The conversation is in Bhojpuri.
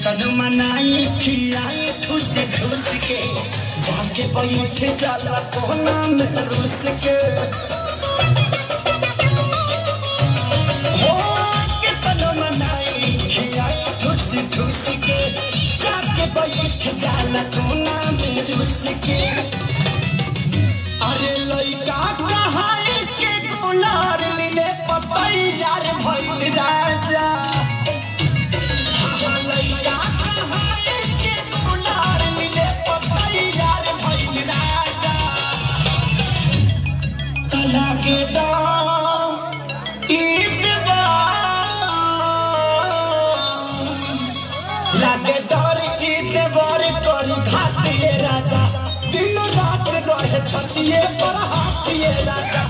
तन मनाई खिलाई ठूस ठूस के जाके बैठ जाला कोना में रूस के हो के तन मनाई खिलाई ठूस ठूस के जाके बैठ जाला कोना में रूस के अरे लइका कहाई के गुलार लीले पतई यार भइल राजा लागे डर ईदवार करी घातिए राजा दिन रात रहे छतिए पर हाथिए राजा।